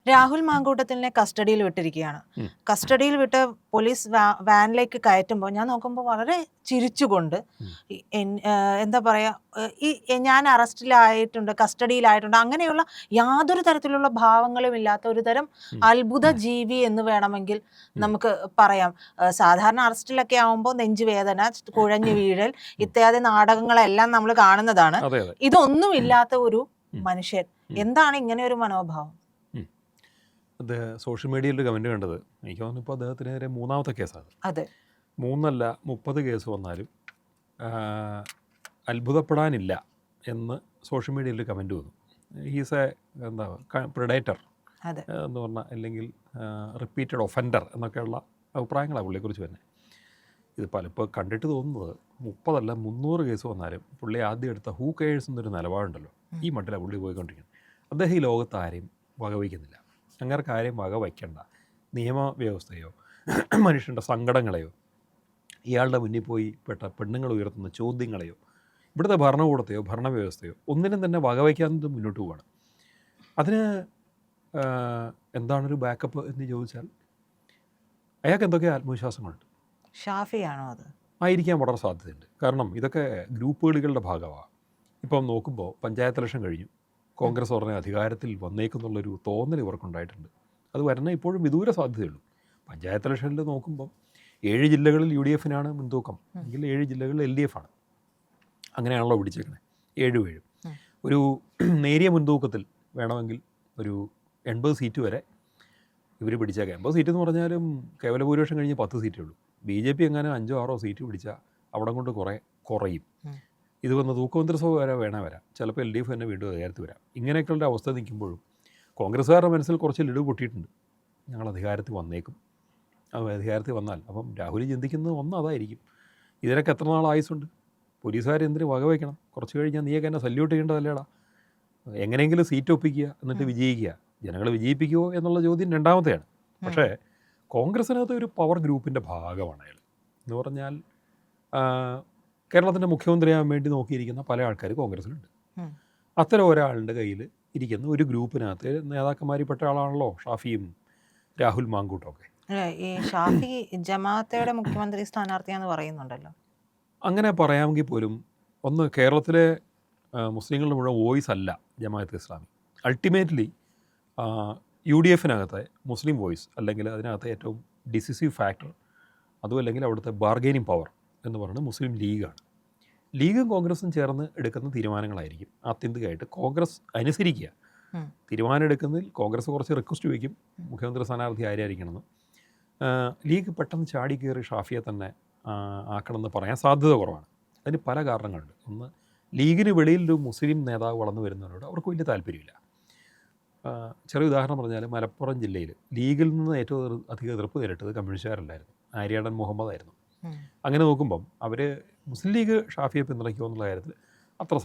രാഹുൽ മാങ്കൂട്ടത്തിലിനെ കസ്റ്റഡിയിൽ വിട്ടിരിക്കുകയാണ്. കസ്റ്റഡിയിൽ വിട്ട് പോലീസ് വാനിലേക്ക് കയറ്റുമ്പോൾ ഞാൻ നോക്കുമ്പോൾ വളരെ ചിരിച്ചുകൊണ്ട് എന്താ പറയുക, ഞാൻ അറസ്റ്റിലായിട്ടുണ്ട്, കസ്റ്റഡിയിലായിട്ടുണ്ട്, അങ്ങനെയുള്ള യാതൊരു തരത്തിലുള്ള ഭാവങ്ങളും ഇല്ലാത്ത ഒരു തരം അത്ഭുത ജീവി എന്ന് വേണമെങ്കിൽ നമുക്ക് പറയാം. സാധാരണ അറസ്റ്റിലൊക്കെ ആവുമ്പോൾ നെഞ്ചുവേദന, കുഴഞ്ഞു വീഴൽ ഇത്യാദി നാടകങ്ങളെല്ലാം നമ്മൾ കാണുന്നതാണ്. ഇതൊന്നുമില്ലാത്ത ഒരു മനുഷ്യൻ, എന്താണ് ഇങ്ങനെ ഒരു മനോഭാവം? അത് സോഷ്യൽ മീഡിയയിൽ ഒരു കമൻറ്റ് കണ്ടത്, എനിക്ക് തോന്നുന്നു ഇപ്പോൾ അദ്ദേഹത്തിനെതിരെ 3ാമത്തെ കേസാണ്. അതെ, 3 അല്ല 30 കേസ് വന്നാലും അത്ഭുതപ്പെടാനില്ല എന്ന് സോഷ്യൽ മീഡിയയിൽ കമൻറ്റ് വന്നു. ഹീസ് എ എന്താ പ്രിഡേറ്റർ എന്ന് പറഞ്ഞാൽ, അല്ലെങ്കിൽ റിപ്പീറ്റഡ് ഒഫൻഡർ എന്നൊക്കെയുള്ള അഭിപ്രായങ്ങളാണ് പുള്ളിയെക്കുറിച്ച് തന്നെ. ഇത് പലപ്പോൾ കണ്ടിട്ട് തോന്നുന്നത് 30 അല്ല 300 കേസ് വന്നാലും പുള്ളി ആദ്യം എടുത്ത ഹൂ കെയേഴ്സ് എന്നൊരു നിലപാടുണ്ടല്ലോ, ഈ മട്ടിലാണ് പുള്ളി പോയിക്കൊണ്ടിരിക്കുന്നത്. അദ്ദേഹം ഈ ലോകത്ത് ആരെയും വകവയ്ക്കുന്നില്ല. അങ്ങനെ കാര്യം വകവയ്ക്കേണ്ട നിയമവ്യവസ്ഥയോ മനുഷ്യൻ്റെ സങ്കടങ്ങളെയോ ഇയാളുടെ മുന്നിൽ പോയി പെട്ട പെണ്ണുങ്ങൾ ഉയർത്തുന്ന ചോദ്യങ്ങളെയോ ഇവിടുത്തെ ഭരണകൂടത്തെയോ ഭരണവ്യവസ്ഥയോ ഒന്നിനും തന്നെ വകവയ്ക്കാതെ മുന്നോട്ട് പോവുകയാണ്. അതിന് എന്താണൊരു ബാക്കപ്പ് എന്ന് ചോദിച്ചാൽ, അയാൾക്ക് എന്തൊക്കെ ആത്മവിശ്വാസങ്ങളുണ്ട്. ഷാഫിയാണോ അത്? ആയിരിക്കാൻ വളരെ സാധ്യതയുണ്ട്. കാരണം ഇതൊക്കെ ഗ്രൂപ്പുകളുടെ ഭാഗമാണ്. ഇപ്പം നോക്കുമ്പോൾ പഞ്ചായത്ത് ഇലക്ഷൻ കഴിഞ്ഞു, കോൺഗ്രസ് ഉടനെ അധികാരത്തിൽ വന്നേക്കുന്നുള്ളൊരു തോന്നൽ ഇവർക്കുണ്ടായിട്ടുണ്ട്. അത് വരണ ഇപ്പോഴും വിദൂര സാധ്യതയുള്ളൂ. പഞ്ചായത്ത് ഇലക്ഷനിൽ നോക്കുമ്പം 7 ജില്ലകളിൽ UDF-നാണ് മുൻതൂക്കം, എങ്കിൽ 7 ജില്ലകളിൽ LDF ആണ്. അങ്ങനെയാണല്ലോ പിടിച്ചേക്കണേ, 7 ഒരു നേരിയ മുൻതൂക്കത്തിൽ വേണമെങ്കിൽ ഒരു 80 സീറ്റ് വരെ ഇവർ പിടിച്ചേക്കാം. 80 സീറ്റ് എന്ന് പറഞ്ഞാലും കേവല ഭൂരിപക്ഷം കഴിഞ്ഞ് 10 സീറ്റേ ഉള്ളൂ. BJP എങ്ങനെ 5-6 സീറ്റ് പിടിച്ചാൽ അവിടെ കൊണ്ട് കുറയും. ഇത് വന്ന് തൂക്കമന്ത്രിസഭ വരെ വരാം, ചിലപ്പോൾ LDF തന്നെ വീണ്ടും അധികാരത്തിൽ വരാം. ഇങ്ങനെയൊക്കെയുള്ള അവസ്ഥ നിൽക്കുമ്പോഴും കോൺഗ്രസ്സുകാരുടെ മനസ്സിൽ കുറച്ച് ലഡു പൊട്ടിയിട്ടുണ്ട്, ഞങ്ങൾ അധികാരത്തിൽ വന്നേക്കും. അത് അധികാരത്തിൽ വന്നാൽ അപ്പം രാഹുൽ ചിന്തിക്കുന്നത് അതായിരിക്കും, ഇതിനൊക്കെ എത്ര നാൾ ആയുസുണ്ട്, പോലീസുകാർ എന്തിനു വകവയ്ക്കണം, കുറച്ച് കഴിഞ്ഞാൽ നീയൊക്കെ എന്നെ സല്യൂട്ട് ചെയ്യേണ്ടതല്ലേടാ, എങ്ങനെയെങ്കിലും സീറ്റ് ഒപ്പിക്കുക എന്നിട്ട് വിജയിക്കുക, ജനങ്ങളെ വിജയിപ്പിക്കുമോ എന്നുള്ള ചോദ്യം രണ്ടാമത്തെയാണ്. പക്ഷേ കോൺഗ്രസ്സിനകത്ത് ഒരു പവർ ഗ്രൂപ്പിൻ്റെ ഭാഗമാണ് അയാൾ എന്ന് പറഞ്ഞാൽ, കേരളത്തിൻ്റെ മുഖ്യമന്ത്രിയാകാൻ വേണ്ടി നോക്കിയിരിക്കുന്ന പല ആൾക്കാർ കോൺഗ്രസ്സിലുണ്ട്. അത്തരം ഒരാളുടെ കയ്യിൽ ഇരിക്കുന്ന ഒരു ഗ്രൂപ്പിനകത്ത് നേതാക്കന്മാരിൽപ്പെട്ട ആളാണല്ലോ ഷാഫിയും രാഹുൽ മാങ്കൂട്ടമൊക്കെ. ഈ ഷാഫി ജമാഅത്തയുടെ മുഖ്യമന്ത്രി സ്ഥാനാർത്ഥിയാന്ന് പറയുന്നുണ്ടല്ലോ. അങ്ങനെ പറയാമെങ്കിൽ പോലും കേരളത്തിലെ മുസ്ലിങ്ങളുടെ മുഴുവൻ വോയിസ് അല്ല ജമാഅത്ത് ഇസ്ലാമി. അൾട്ടിമേറ്റ്ലി UDF-നകത്തെ മുസ്ലിം വോയിസ്, അല്ലെങ്കിൽ അതിനകത്തെ ഏറ്റവും ഡിസിസീവ് ഫാക്ടർ, അതും അല്ലെങ്കിൽ അവിടുത്തെ ബാർഗെയിനിങ് പവർ എന്ന് പറയുന്നത് മുസ്ലിം ലീഗാണ്. ലീഗും കോൺഗ്രസും ചേർന്ന് എടുക്കുന്ന തീരുമാനങ്ങളായിരിക്കും ആത്യന്തികമായിട്ട് കോൺഗ്രസ് അനുസരിക്കുക. തീരുമാനം എടുക്കുന്നതിൽ കോൺഗ്രസ് കുറച്ച് റിക്വസ്റ്റ് വയ്ക്കും, മുഖ്യമന്ത്രി സ്ഥാനാർത്ഥി ആരായിരിക്കണമെന്ന്. ലീഗ് പെട്ടെന്ന് ചാടി കയറി ഷാഫിയെ തന്നെ ആക്കണമെന്ന് പറയാൻ സാധ്യത കുറവാണ്. അതിന് പല കാരണങ്ങളുണ്ട്. ഒന്ന്, ലീഗിന് വെളിയിലൊരു മുസ്ലിം നേതാവ് വളർന്നു വരുന്നവരോട് അവർക്ക് വലിയ താല്പര്യമില്ല. ചെറിയ ഉദാഹരണം പറഞ്ഞാൽ, മലപ്പുറം ജില്ലയിൽ ലീഗിൽ നിന്ന് ഏറ്റവും അധികം എതിർപ്പ് നേരിട്ടത് കമ്മ്യൂണിസ്റ്റുകാരല്ലായിരുന്നു, ആര്യാടൻ മുഹമ്മദ് ആയിരുന്നു. അങ്ങനെ നോക്കുമ്പം അവർ മുസ്ലിം ലീഗ് ഷാഫിയെ പിന്തുണയ്ക്കുമോ എന്നുള്ള കാര്യത്തിൽ അത്ര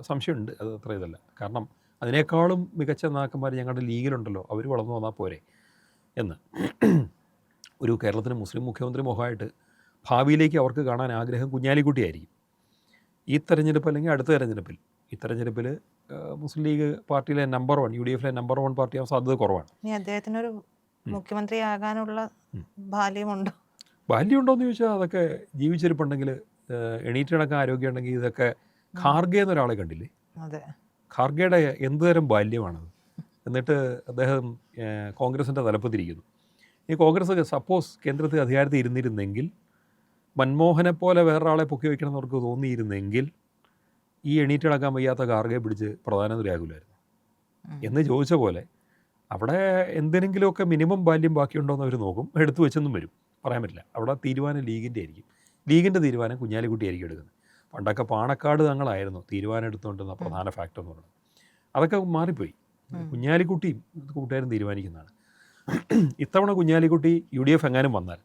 സംശയമുണ്ട്. അത് അത്ര ഇതല്ല. കാരണം അതിനേക്കാളും മികച്ച നേതാക്കന്മാർ ഞങ്ങളുടെ ലീഗിലുണ്ടല്ലോ, അവർ വളർന്നു വന്നാൽ പോരെ എന്ന്. ഒരു കേരളത്തിന് മുസ്ലിം മുഖ്യമന്ത്രി മുഖമായിട്ട് ഭാവിയിലേക്ക് അവർക്ക് കാണാൻ ആഗ്രഹം കുഞ്ഞാലിക്കുട്ടിയായിരിക്കും. ഈ തെരഞ്ഞെടുപ്പ് അല്ലെങ്കിൽ അടുത്ത തെരഞ്ഞെടുപ്പിൽ, ഈ തെരഞ്ഞെടുപ്പിൽ മുസ്ലിം ലീഗ് പാർട്ടിയിലെ നമ്പർ 1, UDF-ലെ നമ്പർ 1 പാർട്ടിയാവാൻ സാധ്യത കുറവാണ്. അദ്ദേഹത്തിനൊരു മുഖ്യമന്ത്രി ആകാനുള്ള ബാല്യമുണ്ടോ എന്ന് ചോദിച്ചാൽ, അതൊക്കെ ജീവിച്ചിരിപ്പുണ്ടെങ്കിൽ, എണീറ്റ് നടക്കാൻ ആരോഗ്യം ഉണ്ടെങ്കിൽ ഇതൊക്കെ. ഖാർഗെ എന്നൊരാളെ കണ്ടില്ലേ? ഖാർഗെയുടെ എന്തുതരം ബാല്യമാണത്. എന്നിട്ട് അദ്ദേഹം കോൺഗ്രസിൻ്റെ തലപ്പത്തിരിക്കുന്നു. ഈ കോൺഗ്രസ് സപ്പോസ് കേന്ദ്രത്തിൽ അധികാരത്തിൽ ഇരുന്നിരുന്നെങ്കിൽ, മൻമോഹനെ പോലെ വേറൊരാളെ പൊക്കി വയ്ക്കണം അവർക്ക് തോന്നിയിരുന്നെങ്കിൽ, ഈ എണീറ്റ് നടക്കാൻ വയ്യാത്ത ഖാർഗെ പിടിച്ച് പ്രധാനമന്ത്രിയാകില്ലായിരുന്നു. എന്ന് ചോദിച്ച പോലെ അവിടെ എന്തിനെങ്കിലുമൊക്കെ മിനിമം ബാല്യം ബാക്കിയുണ്ടോ എന്ന് അവർ നോക്കും. എടുത്തു വെച്ചെന്നും വരും, പറയാൻ പറ്റില്ല. അവിടെ തീരുമാനം ലീഗിൻ്റെ ആയിരിക്കും. ലീഗിൻ്റെ തീരുമാനം കുഞ്ഞാലിക്കുട്ടി ആയിരിക്കും എടുക്കുന്നത്. പണ്ടൊക്കെ പാണക്കാട് തങ്ങളായിരുന്നു തീരുമാനം എടുത്തുകൊണ്ടിരുന്ന പ്രധാന ഫാക്ടർ എന്ന് പറയുന്നത്. അതൊക്കെ മാറിപ്പോയി. കുഞ്ഞാലിക്കുട്ടിയും കൂട്ടുകാരും തീരുമാനിക്കുന്നതാണ്. ഇത്തവണ കുഞ്ഞാലിക്കുട്ടി UDF എങ്ങാനും വന്നാൽ,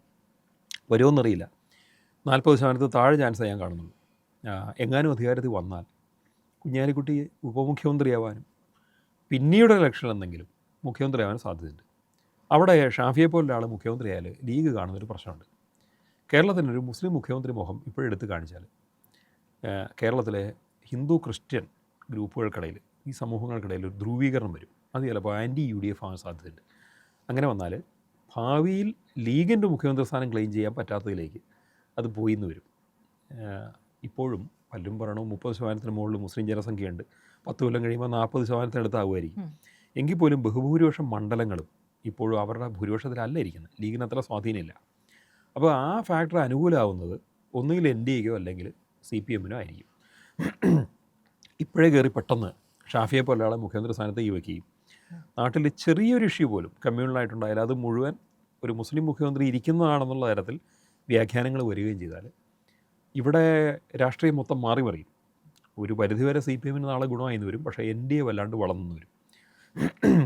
വരുമെന്നറിയില്ല, 40% താഴെ ചാൻസ് ഞാൻ കാണുന്നുള്ളൂ. എങ്ങാനും അധികാരത്തിൽ വന്നാൽ കുഞ്ഞാലിക്കുട്ടി ഉപമുഖ്യമന്ത്രിയാവാനും പിന്നീട് ഇലക്ഷൻ എന്തെങ്കിലും മുഖ്യമന്ത്രിയാവാനും സാധ്യതയുണ്ട്. അവിടെ ഷാഫിയെ പോലുള്ള ആൾ മുഖ്യമന്ത്രിയായാൽ ലീഗ് കാണുന്നൊരു പ്രശ്നമുണ്ട്. കേരളത്തിനൊരു മുസ്ലിം മുഖ്യമന്ത്രി മുഖം ഇപ്പോഴെടുത്ത് കാണിച്ചാൽ കേരളത്തിലെ ഹിന്ദു ക്രിസ്ത്യൻ ഗ്രൂപ്പുകൾക്കിടയിൽ, ഈ സമൂഹങ്ങൾക്കിടയിൽ ഒരു ധ്രുവീകരണം വരും. അത് ചിലപ്പോൾ ആൻറ്റി UDF ആകാൻ സാധ്യതയുണ്ട്. അങ്ങനെ വന്നാൽ ഭാവിയിൽ ലീഗിൻ്റെ മുഖ്യമന്ത്രി സ്ഥാനം ക്ലെയിം ചെയ്യാൻ പറ്റാത്തതിലേക്ക് അത് പോയി എന്ന് വരും. ഇപ്പോഴും പലരും പറയണു 30% മുകളിൽ മുസ്ലിം ജനസംഖ്യയുണ്ട്, 10 കൊല്ലം കഴിയുമ്പോൾ 40%-അടുത്താകുമായിരിക്കും. എങ്കിൽ പോലും ബഹുഭൂരിപക്ഷം മണ്ഡലങ്ങളും ഇപ്പോഴും അവരുടെ ഭൂരിപക്ഷത്തിലല്ല ഇരിക്കുന്നത്, ലീഗിന് അത്ര സ്വാധീനമില്ല. അപ്പോൾ ആ ഫാക്ടർ അനുകൂലമാവുന്നത് ഒന്നുകിൽ NDAക്കോ അല്ലെങ്കിൽ CPMനോ ആയിരിക്കും. ഇപ്പോഴേ കയറി പെട്ടെന്ന് ഷാഫിയെ പോലെ ആളെ മുഖ്യമന്ത്രി സ്ഥാനത്തേക്ക് വയ്ക്കുകയും നാട്ടിൽ ചെറിയൊരു ഇഷ്യൂ പോലും കമ്മ്യൂണലായിട്ടുണ്ടായാലും അത് മുഴുവൻ ഒരു മുസ്ലിം മുഖ്യമന്ത്രി ഇരിക്കുന്നതാണെന്നുള്ള തരത്തിൽ വ്യാഖ്യാനങ്ങൾ വരികയും ചെയ്താൽ ഇവിടെ രാഷ്ട്രീയം മൊത്തം മാറി മറിയും. ഒരു പരിധിവരെ CPMന് നാളെ ഗുണമായിന്ന് വരും, പക്ഷേ NDA വല്ലാണ്ട് വളർന്നു വരും.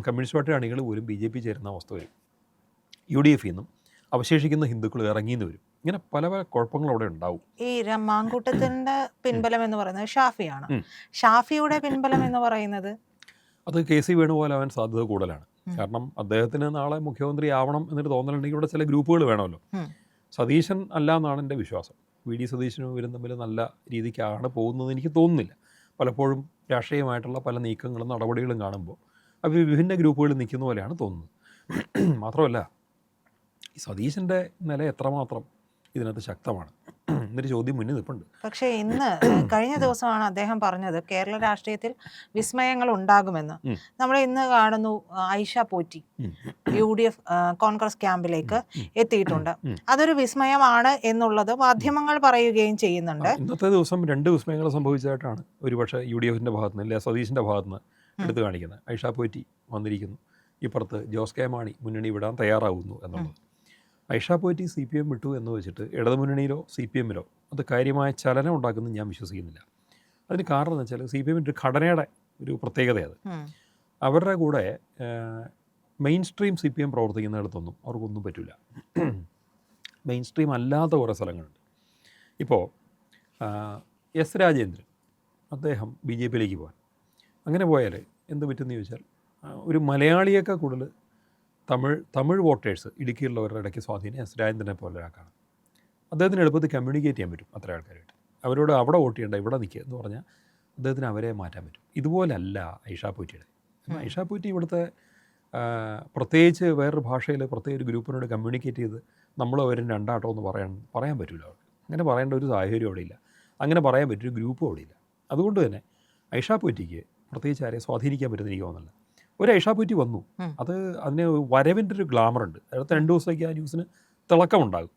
കമ്മ്യൂണിസ്റ്റ് പാർട്ടി അണികൾ പോലും BJP ചേരുന്ന അവസ്ഥ വരും. UDF നിന്നും അവശേഷിക്കുന്ന ഹിന്ദുക്കൾ ഇറങ്ങിയെന്ന് വരും. ഇങ്ങനെ പല പല കുഴപ്പങ്ങൾ അവിടെ ഉണ്ടാവും. ഈ മാങ്കൂട്ടത്തിൻ്റെ പിൻബലം എന്ന് പറയുന്നത് ഷാഫിയാണ്. ഷാഫിയുടെ പിൻബലം എന്ന് പറയുന്നത് അത് KC വേണുപോലാവാൻ സാധ്യത കൂടുതലാണ്. കാരണം അദ്ദേഹത്തിന് നാളെ മുഖ്യമന്ത്രി ആവണം എന്നൊരു തോന്നലുണ്ടെങ്കിൽ ഇവിടെ ചില ഗ്രൂപ്പുകൾ വേണമല്ലോ. സതീശൻ അല്ല എന്നാണ് എൻ്റെ വിശ്വാസം. VD സതീശനും ഇവരും തമ്മിൽ നല്ല രീതിക്കാണ് പോകുന്നത് എനിക്ക് തോന്നുന്നില്ല. പലപ്പോഴും രാഷ്ട്രീയമായിട്ടുള്ള പല നീക്കങ്ങളും നടപടികളും കാണുമ്പോൾ അവർ വിഭിന്ന ഗ്രൂപ്പുകളിൽ നിൽക്കുന്ന പോലെയാണ് തോന്നുന്നത്. മാത്രമല്ല ഈ സതീശൻ്റെ നില എത്രമാത്രം ഇതിനകത്ത് ശക്തമാണ് എന്നൊരു ചോദ്യം മുന്നിൽ നിൽപ്പുണ്ട്. പക്ഷേ ഇന്ന് കഴിഞ്ഞ ദിവസമാണ് അദ്ദേഹം പറഞ്ഞത് കേരള രാഷ്ട്രീയത്തിൽ വിസ്മയങ്ങൾ ഉണ്ടാകുമെന്ന്. നമ്മൾ ഇന്ന് കാണുന്നു ഐഷ പോറ്റി UDF കോൺഗ്രസ് ക്യാമ്പിലേക്ക് എത്തിയിട്ടുണ്ട്. അതൊരു വിസ്മയമാണ് എന്നുള്ളത് മാധ്യമങ്ങൾ പറയുകയും ചെയ്യുന്നുണ്ട്. ഇന്നത്തെ ദിവസം 2 വിസ്മയങ്ങൾ സംഭവിച്ചതായിട്ടാണ് ഒരുപക്ഷെ UDFൻ്റെ ഭാഗത്ത് നിന്ന്, അല്ലെങ്കിൽ സതീശൻ്റെ ഭാഗത്ത് നിന്ന് എടുത്തു കാണിക്കുന്നത്. ഐഷ പോറ്റി വന്നിരിക്കുന്നു, ഇപ്പുറത്ത് ജോസ് കെ മാണി മുന്നണി വിടാൻ തയ്യാറാവുന്നു എന്നുള്ളത്. ഐഷ പോറ്റി CPM വിട്ടു എന്ന് വെച്ചിട്ട് ഇടതുമുന്നണിയിലോ CPMലോ അത് കാര്യമായ ചലനം ഉണ്ടാക്കുമെന്ന് ഞാൻ വിശ്വസിക്കുന്നില്ല. അതിന് കാരണം എന്ന് വെച്ചാൽ CPMൻ്റെ ഒരു ഘടനയുടെ ഒരു പ്രത്യേകതയത്. അവരുടെ കൂടെ മെയിൻ സ്ട്രീം CPM പ്രവർത്തിക്കുന്നിടത്തൊന്നും അവർക്കൊന്നും പറ്റില്ല. മെയിൻ സ്ട്രീം അല്ലാത്ത കുറേ സ്ഥലങ്ങളുണ്ട്. ഇപ്പോൾ S രാജേന്ദ്രൻ അദ്ദേഹം BJPയിലേക്ക് പോകാൻ അങ്ങനെ പോയാൽ എന്ത് പറ്റുമെന്ന് ചോദിച്ചാൽ ഒരു മലയാളിയേക്കാൾ കൂടുതൽ തമിഴ് വോട്ടേഴ്സ് ഇടുക്കിയിലുള്ളവരുടെ ഇടയ്ക്ക് സ്വാധീനം S രാജേന്ദ്രനെ പോലെ ഒരാൾക്കാണ്. അദ്ദേഹത്തിന് എളുപ്പത്തിൽ കമ്മ്യൂണിക്കേറ്റ് ചെയ്യാൻ പറ്റും അത്ര ആൾക്കാരായിട്ട്. അവരോട് അവിടെ വോട്ട് ചെയ്യേണ്ട, ഇവിടെ നിൽക്കുക എന്ന് പറഞ്ഞാൽ അദ്ദേഹത്തിന് അവരെ മാറ്റാൻ പറ്റും. ഇതുപോലല്ല ഐഷ പോറ്റിയുടെ. ഐഷ പോറ്റി ഇവിടുത്തെ പ്രത്യേകിച്ച് വേറൊരു ഭാഷയിൽ പ്രത്യേക ഒരു ഗ്രൂപ്പിനോട് കമ്മ്യൂണിക്കേറ്റ് ചെയ്ത് നമ്മൾ അവരും രണ്ടാട്ടോ എന്ന് പറയാൻ പറ്റില്ല അവർക്ക്. അങ്ങനെ പറയേണ്ട ഒരു സാഹചര്യം അവിടെ ഇല്ല. അങ്ങനെ പറയാൻ പറ്റിയൊരു ഗ്രൂപ്പും അവിടെ ഇല്ല. അതുകൊണ്ട് തന്നെ ഐഷ പോറ്റിക്ക് പ്രത്യേകിച്ച് ആരെ സ്വാധീനിക്കാൻ പറ്റുന്ന എനിക്ക് തോന്നുന്നില്ല. ഒരു ഐഷ പോറ്റി വന്നു, അതിന് വരവിൻ്റെ ഒരു ഗ്ലാമറുണ്ട്. അടുത്ത 2 ദിവസത്തേക്ക് ആ ന്യൂസിന് തിളക്കമുണ്ടാകും.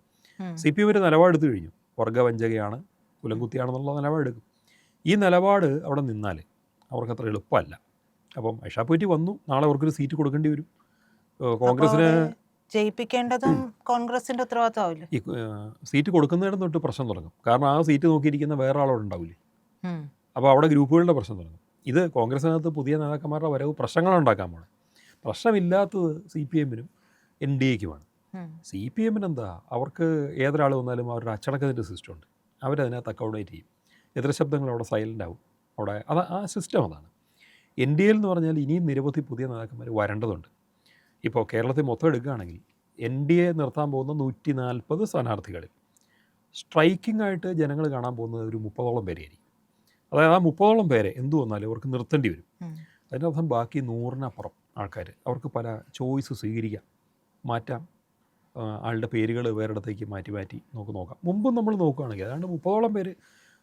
CPM ഒരു നിലപാടെടുത്തു കഴിഞ്ഞു, വർഗ്ഗവഞ്ചകയാണ്, കുലംകുത്തിയാണെന്നുള്ള നിലപാടെടുക്കും. ഈ നിലപാട് അവിടെ നിന്നാൽ അവർക്കത്ര എളുപ്പമല്ല. അപ്പം ഐഷ പോറ്റി വന്നു, നാളെ അവർക്കൊരു സീറ്റ് കൊടുക്കേണ്ടി വരും. കോൺഗ്രസിന് ജയിപ്പിക്കേണ്ടതും കോൺഗ്രസിൻ്റെ ഉത്തരവാദിത്തമാവില്ല. ഈ സീറ്റ് കൊടുക്കുന്നതിടം തൊട്ട് പ്രശ്നം തുടങ്ങും. കാരണം ആ സീറ്റ് നോക്കിയിരിക്കുന്ന വേറെ ആളോട് ഉണ്ടാവില്ലേ. അപ്പോൾ അവിടെ ഗ്രൂപ്പുകളുടെ പ്രശ്നം തുടങ്ങും. ഇത് കോൺഗ്രസിനകത്ത് പുതിയ നേതാക്കന്മാരുടെ വരവ് പ്രശ്നങ്ങളുണ്ടാക്കാൻ പോകണം. പ്രശ്നമില്ലാത്തത് CPMനും NDAക്കുമാണ്. CPMന് എന്താ, അവർക്ക് ഏതൊരാൾ വന്നാലും അവരുടെ അച്ചടക്കത്തിൻ്റെ സിസ്റ്റം ഉണ്ട്. അവരതിനകത്ത് അക്കോമഡേറ്റ് ചെയ്യും. എതിർ ശബ്ദങ്ങൾ അവിടെ സൈലൻ്റ് ആവും. അവിടെ ആ സിസ്റ്റം അതാണ്. NDA എന്ന് പറഞ്ഞാൽ ഇനിയും നിരവധി പുതിയ നേതാക്കന്മാർ വരേണ്ടതുണ്ട്. ഇപ്പോൾ കേരളത്തിൽ മൊത്തം എടുക്കുകയാണെങ്കിൽ NDA നിർത്താൻ പോകുന്ന 140 സ്ഥാനാർത്ഥികളിൽ സ്ട്രൈക്കിംഗ് ആയിട്ട് ജനങ്ങൾ കാണാൻ പോകുന്നത് ഒരു 30ഓളം പേരായിരിക്കും. അതായത് ആ 30ഓളം പേരെ എന്തു വന്നാലും അവർക്ക് നിർത്തേണ്ടി വരും. അതിനർത്ഥം ബാക്കി 100-നപ്പുറം ആൾക്കാർ അവർക്ക് പല ചോയ്സ് സ്വീകരിക്കാം, മാറ്റാം. ആളുടെ പേരുകൾ വേറെയിടത്തേക്ക് മാറ്റി നോക്കാം. മുമ്പും നമ്മൾ നോക്കുകയാണെങ്കിൽ അതാണ്ട് 30ഓളം പേര്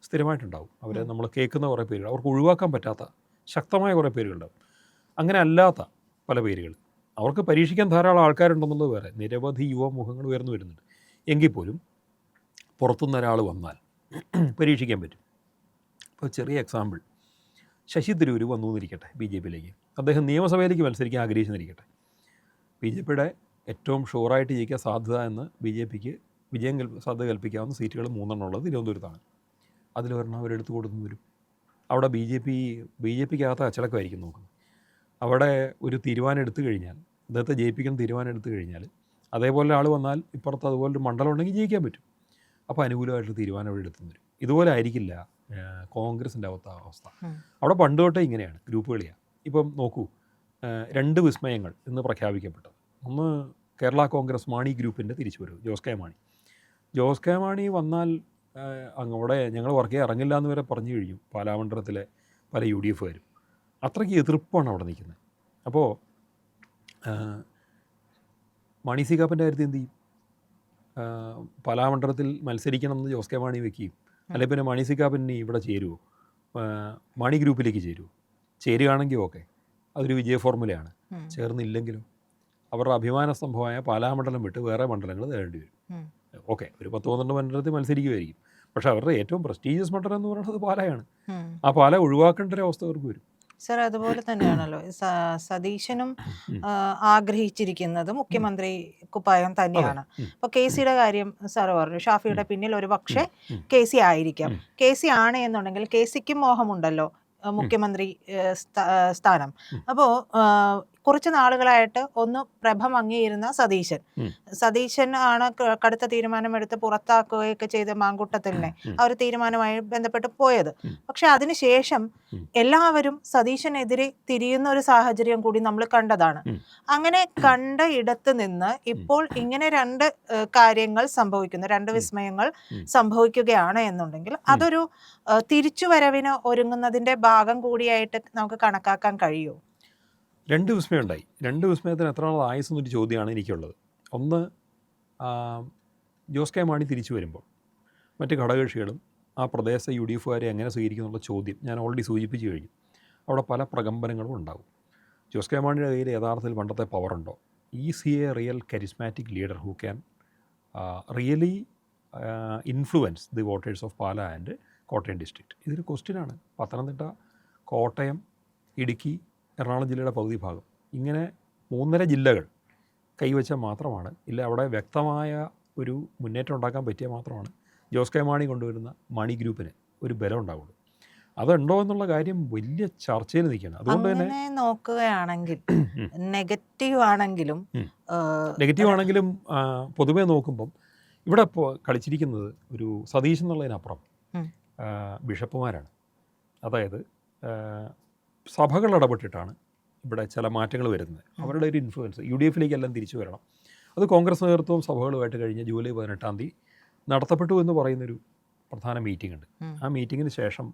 സ്ഥിരമായിട്ടുണ്ടാവും. അവരെ നമ്മൾ കേൾക്കുന്ന കുറേ പേരുകൾ, അവർക്ക് ഒഴിവാക്കാൻ പറ്റാത്ത ശക്തമായ കുറേ പേരുകളുണ്ടാവും. അങ്ങനെ അല്ലാത്ത പല പേരുകൾ അവർക്ക് പരീക്ഷിക്കാൻ ധാരാളം ആൾക്കാരുണ്ടെന്നുള്ളത് വേറെ. നിരവധി യുവമുഖങ്ങൾ ഉയർന്നു വരുന്നുണ്ട്. എങ്കിൽ പോലും പുറത്തുനിന്ന് ഒരാൾ വന്നാൽ പരീക്ഷിക്കാൻ പറ്റും. ഇപ്പോൾ ചെറിയ എക്സാമ്പിൾ, ശശി തരൂർ വന്നു എന്നിരിക്കട്ടെ BJPയിലേക്ക്. അദ്ദേഹം നിയമസഭയിലേക്ക് മത്സരിക്കാൻ ആഗ്രഹിച്ചെന്നിരിക്കട്ടെ. BJPയുടെ ഏറ്റവും ഷുവറായിട്ട് ജയിക്കാൻ സാധ്യത എന്ന് BJPക്ക് സാധ്യത കൽപ്പിക്കാവുന്ന സീറ്റുകൾ 3 ഉള്ളത് തിരുവനന്തപുരത്താണ്. അതിലൊരെണ്ണം അവരെടുത്ത് കൊടുത്തു വരും. അവിടെ BJPക്കകത്ത് അച്ചടക്കമായിരിക്കും നോക്കുന്നത്. അവിടെ ഒരു തീരുമാനം എടുത്തു കഴിഞ്ഞാൽ, അദ്ദേഹത്തെ ജയിപ്പിക്കുന്ന തീരുമാനം എടുത്തു കഴിഞ്ഞാൽ, അതേപോലെ ആൾ വന്നാൽ ഇപ്പുറത്ത് അതുപോലൊരു മണ്ഡലം ഉണ്ടെങ്കിൽ ജയിക്കാൻ പറ്റും. അപ്പോൾ അനുകൂലമായിട്ട് തീരുമാനം അവിടെ എടുത്തു വരും. ഇതുപോലെ ആയിരിക്കില്ല കോൺഗ്രസിൻ്റെ അവസ്ഥ. അവിടെ പണ്ട് തൊട്ടേ ഇങ്ങനെയാണ്, ഗ്രൂപ്പ് കളിയാണ്. ഇപ്പം നോക്കൂ, 2 വിസ്മയങ്ങൾ ഇന്ന് പ്രഖ്യാപിക്കപ്പെട്ടത്. ഒന്ന് കേരള കോൺഗ്രസ് മാണി ഗ്രൂപ്പിൻ്റെ തിരിച്ചുവരവ്, ജോസ് കെ മാണി വന്നാൽ അവിടെ ഞങ്ങൾ വർക്കേ ഇറങ്ങില്ല എന്ന് വരെ പറഞ്ഞു കഴിഞ്ഞു പാലാമണ്ഡലത്തിലെ പല UDFകാരും. അത്രയ്ക്ക് എതിർപ്പാണ് അവിടെ നിൽക്കുന്നത്. അപ്പോൾ മാണി സി കാപ്പൻ്റെ കാര്യത്തിൽ എന്ത് ചെയ്യും? പാലാമണ്ഡലത്തിൽ മത്സരിക്കണം എന്ന് ജോസ് കെ മാണി വെക്കുകയും അല്ലെങ്കിൽ പിന്നെ മാണി സി കാപ്പന് ഇവിടെ ചേരുമോ? മാണി ഗ്രൂപ്പിലേക്ക് ചേരുമോ? ചേരുകയാണെങ്കിൽ ഓക്കെ, അതൊരു വിജയ ഫോർമുലയാണ്. ചേർന്നില്ലെങ്കിലും അവരുടെ അഭിമാന സ്തംഭമായ പാലാമണ്ഡലം വിട്ട് വേറെ മണ്ഡലങ്ങൾ നേടേണ്ടി വരും. ഓക്കെ, ഒരു 10-12 മണ്ഡലത്തിൽ മത്സരിക്കുമായിരിക്കും. പക്ഷെ അവരുടെ ഏറ്റവും പ്രസ്റ്റീജിയസ് മണ്ഡലം എന്ന് പറയുന്നത് പാലയാണ്. ആ പാല ഒഴിവാക്കേണ്ട ഒരു അവസ്ഥ അവർക്ക് വരും. സർ, അതുപോലെ തന്നെയാണല്ലോ സതീശനും ആഗ്രഹിച്ചിരിക്കുന്നത് മുഖ്യമന്ത്രി കുപ്പായം തന്നെയാണ്. അപ്പൊ കെ സിയുടെ കാര്യം സാറ് പറഞ്ഞു, ഷാഫിയുടെ പിന്നിൽ ഒരു പക്ഷേ കെ സി ആയിരിക്കാം. കെ സി ആണ് എന്നുണ്ടെങ്കിൽ കെ സിക്കും മോഹമുണ്ടല്ലോ മുഖ്യമന്ത്രി സ്ഥാനം. അപ്പോൾ കുറച്ച് നാളുകളായിട്ട് ഒന്ന് പ്രഭ മങ്ങിയിരുന്ന സതീശൻ ആണ് കടുത്ത തീരുമാനമെടുത്ത് പുറത്താക്കുകയൊക്കെ ചെയ്ത മാങ്കൂട്ടത്തിലിനെ ആ ഒരു തീരുമാനവുമായി ബന്ധപ്പെട്ട് പോയത്. പക്ഷെ അതിനുശേഷം എല്ലാവരും സതീശനെതിരെ തിരിയുന്ന ഒരു സാഹചര്യം കൂടി നമ്മൾ കണ്ടതാണ്. അങ്ങനെ കണ്ട ഇടത്ത് നിന്ന് ഇപ്പോൾ ഇങ്ങനെ രണ്ട് കാര്യങ്ങൾ സംഭവിക്കുന്നു, രണ്ട് വിസ്മയങ്ങൾ സംഭവിക്കുകയാണ് എന്നുണ്ടെങ്കിൽ അതൊരു തിരിച്ചുവരവിന് ഒരുങ്ങുന്നതിന്റെ ഭാഗം കൂടിയായിട്ട് നമുക്ക് കണക്കാക്കാൻ കഴിയുമോ? 2 വിസ്മയം ഉണ്ടായി. 2 വിസ്മയത്തിന് എത്ര നാൾ ആയുസെന്നൊരു ചോദ്യമാണ് എനിക്കുള്ളത്. ഒന്ന്, ജോസ് കെ മാണി തിരിച്ചു വരുമ്പോൾ മറ്റ് ഘടകകക്ഷികളും ആ പ്രദേശ UDFകാരെ എങ്ങനെ സ്വീകരിക്കും എന്നുള്ള ചോദ്യം ഞാൻ ഓൾറെഡി സൂചിപ്പിച്ചു കഴിഞ്ഞു. അവിടെ പല പ്രകമ്പനങ്ങളും ഉണ്ടാകും. ജോസ് കെ മാണിയുടെ കയ്യിൽ യഥാർത്ഥത്തിൽ പണ്ടത്തെ പവറുണ്ടോ? Is he a real charismatic leader who can really influence the voters of Pala and Kottayam district? ഇതൊരു ക്വസ്റ്റ്യനാണ്. പത്തനംതിട്ട, കോട്ടയം, ഇടുക്കി, എറണാകുളം ജില്ലയുടെ പകുതി ഭാഗം, ഇങ്ങനെ 3.5 ജില്ലകൾ കൈവച്ചാൽ മാത്രമാണ്, ഇല്ല അവിടെ വ്യക്തമായ ഒരു മുന്നേറ്റം ഉണ്ടാക്കാൻ പറ്റിയാൽ മാത്രമാണ് ജോസ് കെ മാണി കൊണ്ടുവരുന്ന മാണി ഗ്രൂപ്പിന് ഒരു ബലം ഉണ്ടാവുള്ളൂ. അതുണ്ടോ എന്നുള്ള കാര്യം വലിയ ചർച്ചയിൽ നിൽക്കുകയാണ്. അതുകൊണ്ട് തന്നെ നോക്കുകയാണെങ്കിൽ നെഗറ്റീവ് ആണെങ്കിലും പൊതുവെ നോക്കുമ്പം ഇവിടെ ഇപ്പോൾ കളിച്ചിരിക്കുന്നത് ഒരു സതീശ് എന്നുള്ളതിനപ്പുറം ബിഷപ്പുമാരാണ്. അതായത് സഭകൾ ഇടപെട്ടിട്ടാണ് ഇവിടെ ചില മാറ്റങ്ങൾ വരുന്നത്. അവരുടെ ഒരു ഇൻഫ്ലുവൻസ് UDFിലേക്കെല്ലാം തിരിച്ചു വരണം. അത് കോൺഗ്രസ് നേതൃത്വവും സഭകളുമായിട്ട് കഴിഞ്ഞ ജൂലൈ 18-ാം തീയതി നടത്തപ്പെട്ടു എന്ന് പറയുന്നൊരു പ്രധാന മീറ്റിംഗ് ഉണ്ട്. ആ മീറ്റിങ്ങിന് ശേഷം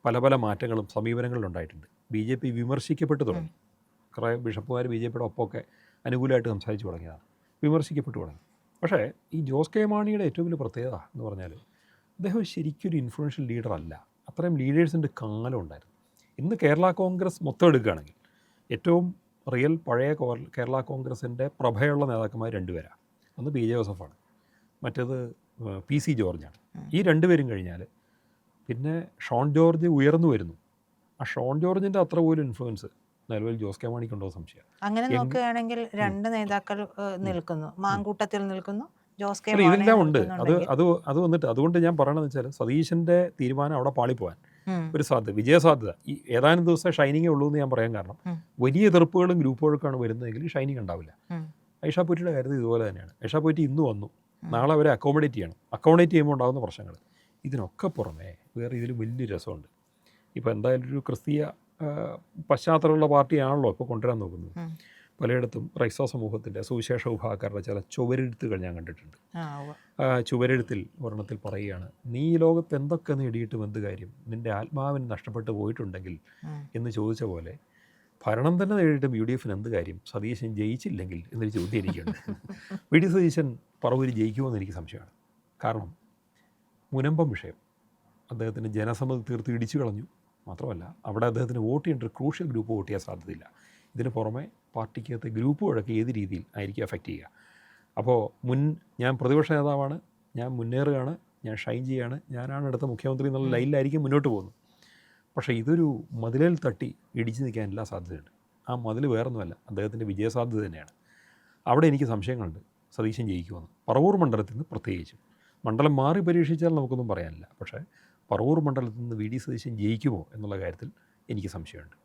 പല പല മാറ്റങ്ങളും സമീപനങ്ങളും ഉണ്ടായിട്ടുണ്ട്. BJP വിമർശിക്കപ്പെട്ടു തുടങ്ങി. കുറേ ബിഷപ്പുമാർ BJPയുടെ ഒപ്പമൊക്കെ അനുകൂലമായിട്ട് സംസാരിച്ചു തുടങ്ങിയതാണ്, വിമർശിക്കപ്പെട്ടു തുടങ്ങി. പക്ഷേ ഈ ജോസ് കെ മാണിയുടെ ഏറ്റവും വലിയ പ്രത്യേകത എന്ന് പറഞ്ഞാൽ അദ്ദേഹം ശരിക്കൊരു ഇൻഫ്ലുവൻഷ്യൽ ലീഡർ അല്ല. അത്രയും ലീഡേഴ്സിൻ്റെ കാലം ഉണ്ടായിരുന്നു. ഇന്ന് കേരള കോൺഗ്രസ് മൊത്തം എടുക്കുകയാണെങ്കിൽ ഏറ്റവും റിയൽ പഴയ കേരള കോൺഗ്രസിൻ്റെ പ്രഭയുള്ള നേതാക്കന്മാർ 2 പേരാണ്. ഒന്ന് PJ ജോസഫാണ്, മറ്റേത് PC ജോർജാണ്. ഈ 2 പേരും കഴിഞ്ഞാൽ പിന്നെ ഷോൺ ജോർജ് ഉയർന്നു വരുന്നു. ആ ഷോൺ ജോർജിൻ്റെ അത്ര പോലും ഇൻഫ്ലുവൻസ് നിലവിൽ ജോസ് കെ മാണിക്കുണ്ടോ സംശയം. അങ്ങനെ നോക്കുകയാണെങ്കിൽ 2 നേതാക്കൾ നിൽക്കുന്നു, മാങ്കൂട്ടത്തിൽ നിൽക്കുന്നു, ജോസ് കെ ഇതെല്ലാം ഉണ്ട്. അത് വന്നിട്ട് അതുകൊണ്ട് ഞാൻ പറയണമെന്ന് വെച്ചാൽ സതീശൻ്റെ തീരുമാനം അവിടെ പാളിപ്പോവാൻ ഒരു സാധ്യത, വിജയസാധ്യത ഈ ഏതാനും ദിവസം ഷൈനിങ്ങേ ഉള്ളൂ എന്ന് ഞാൻ പറയാൻ കാരണം വലിയ എതിർപ്പുകളും ഗ്രൂപ്പുകൾക്കാണ് വരുന്നതെങ്കിൽ ഷൈനിങ് ഉണ്ടാവില്ല. ഐഷാ പോറ്റിയുടെ കാര്യത്തിൽ ഇതുപോലെ തന്നെയാണ്. ഐഷാ പോറ്റി ഇന്ന് വന്നു, നാളെ അവരെ അക്കോമഡേറ്റ് ചെയ്യണം. അക്കോമഡേറ്റ് ചെയ്യുമ്പോൾ ഉണ്ടാകുന്ന പ്രശ്നങ്ങൾ ഇതിനൊക്കെ പുറമേ വേറെ ഇതിൽ വലിയ രസമുണ്ട്. ഇപ്പോൾ എന്തായാലും ഒരു ക്രിസ്തീയ പശ്ചാത്തലമുള്ള പാർട്ടിയാണല്ലോ ഇപ്പോൾ കൊണ്ടുവരാൻ നോക്കുന്നത്. പലയിടത്തും ക്രൈസ്തവ സമൂഹത്തിൻ്റെ സുവിശേഷ വിഭാഗക്കാരുടെ ചില ചുവരെഴുത്തുകൾ ഞാൻ കണ്ടിട്ടുണ്ട്. ചുവരെഴുത്തിൽ ഒരെണ്ണത്തിൽ പറയുകയാണ്, നീ ഈ ലോകത്ത് എന്തൊക്കെ നേടിയിട്ടും എന്ത് കാര്യം, നിൻ്റെ ആത്മാവിന് നഷ്ടപ്പെട്ടു പോയിട്ടുണ്ടെങ്കിൽ എന്ന് ചോദിച്ച പോലെ ഭരണം തന്നെ നേടിയിട്ടും UDFന് എന്ത് കാര്യം, സതീശൻ ജയിച്ചില്ലെങ്കിൽ എന്നൊരു ചോദ്യം എനിക്കുണ്ട്. VD സതീശൻ പറവൂര് ജയിക്കുമെന്ന് എനിക്ക് സംശയമാണ്. കാരണം മുനമ്പം വിഷയം അദ്ദേഹത്തിന് ജനസമ്മതി തീർത്ത് ഇടിച്ചു കളഞ്ഞു. മാത്രമല്ല അവിടെ അദ്ദേഹത്തിന് വോട്ട് ചെയ്യേണ്ട ഒരു ക്രൂഷ്യൽ ഗ്രൂപ്പ് വോട്ട് ചെയ്യാൻ സാധ്യതയില്ല. ഇതിന് പുറമെ പാർട്ടിക്കകത്ത് ഗ്രൂപ്പുകളൊക്കെ ഏത് രീതിയിൽ ആയിരിക്കും എഫക്റ്റ് ചെയ്യുക. അപ്പോൾ ഞാൻ പ്രതിപക്ഷ നേതാവാണ്, ഞാൻ മുന്നേറുകയാണ്, ഞാൻ ഷൈൻ ചെയ്യുകയാണ്, ഞാനാണ് അടുത്ത മുഖ്യമന്ത്രി എന്നുള്ള ലൈനിലായിരിക്കും മുന്നോട്ട് പോകുന്നത്. പക്ഷേ ഇതൊരു മതിലിൽ തട്ടി ഇടിച്ചു നിൽക്കാൻ എല്ലാ സാധ്യതയുണ്ട്. ആ മതിൽ വേറൊന്നുമല്ല, അദ്ദേഹത്തിൻ്റെ വിജയസാധ്യത തന്നെയാണ്. അവിടെ എനിക്ക് സംശയങ്ങളുണ്ട് സതീശൻ ജയിക്കുമെന്ന്. പറവൂർ മണ്ഡലത്തിൽ നിന്ന് പ്രത്യേകിച്ചും. മണ്ഡലം മാറി പരീക്ഷിച്ചാൽ നമുക്കൊന്നും പറയാനില്ല. പക്ഷേ പറവൂർ മണ്ഡലത്തിൽ നിന്ന് VD സതീശൻ ജയിക്കുമോ എന്നുള്ള കാര്യത്തിൽ എനിക്ക് സംശയമുണ്ട്.